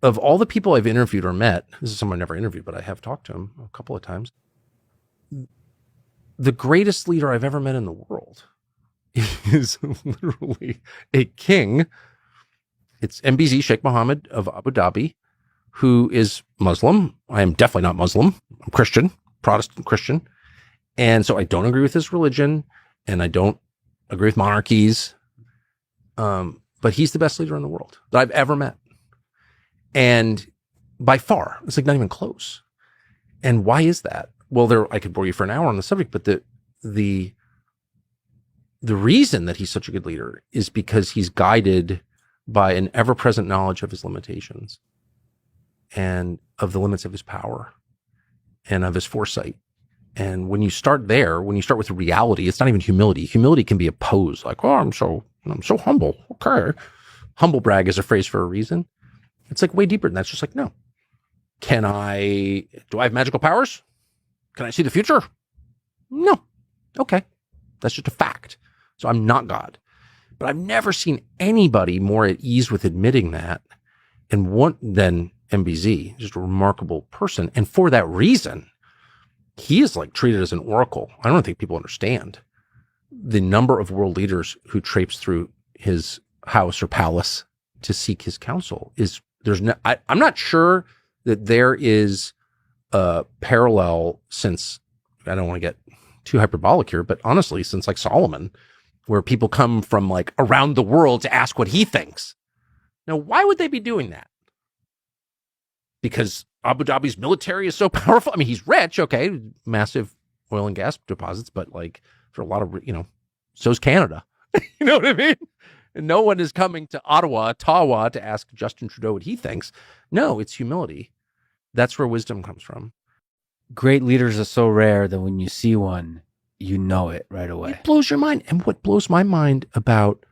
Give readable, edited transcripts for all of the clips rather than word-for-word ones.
of all the people I've interviewed or met, this is someone I never interviewed, but I have talked to him a couple of times. The greatest leader I've ever met in the world is literally a king. It's MBZ Sheikh Mohammed of Abu Dhabi, who is Muslim. I am definitely not Muslim. I'm Christian, Protestant Christian. And so I don't agree with his religion, and I don't agree with monarchies. But he's the best leader in the world that I've ever met. And by far, it's like not even close. And why is that? Well, I could bore you for an hour on the subject, but the reason that he's such a good leader is because he's guided by an ever-present knowledge of his limitations and of the limits of his power and of his foresight. And when you start there, when you start with reality, it's not even humility. Humility can be a pose, like, oh, I'm so humble. Okay. Humble brag is a phrase for a reason. It's like way deeper than that. It's just like, no. Do I have magical powers? Can I see the future? No. Okay. That's just a fact. So I'm not God. But I've never seen anybody more at ease with admitting that than MBZ, just a remarkable person. And for that reason, he is like treated as an oracle. I don't think people understand the number of world leaders who traipse through his house or palace to seek his counsel. I'm not sure that there is a parallel since, I don't want to get too hyperbolic here, but honestly, since like Solomon, where people come from like around the world to ask what he thinks. Now, why would they be doing that? Because Abu Dhabi's military is so powerful. I mean, he's rich, okay, massive oil and gas deposits, but like for a lot of, so's Canada. You know what I mean? And no one is coming to Ottawa to ask Justin Trudeau what he thinks. No, it's humility. That's where wisdom comes from. Great leaders are so rare that when you see one, you know it right away. It blows your mind. And what blows my mind about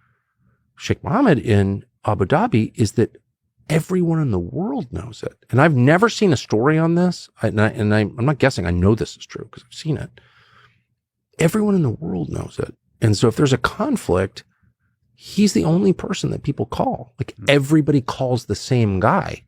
Sheikh Mohammed in Abu Dhabi is that everyone in the world knows it. And I've never seen a story on this. I'm not guessing. I know this is true because I've seen it. Everyone in the world knows it. And so if there's a conflict, he's the only person that people call. Like everybody calls the same guy.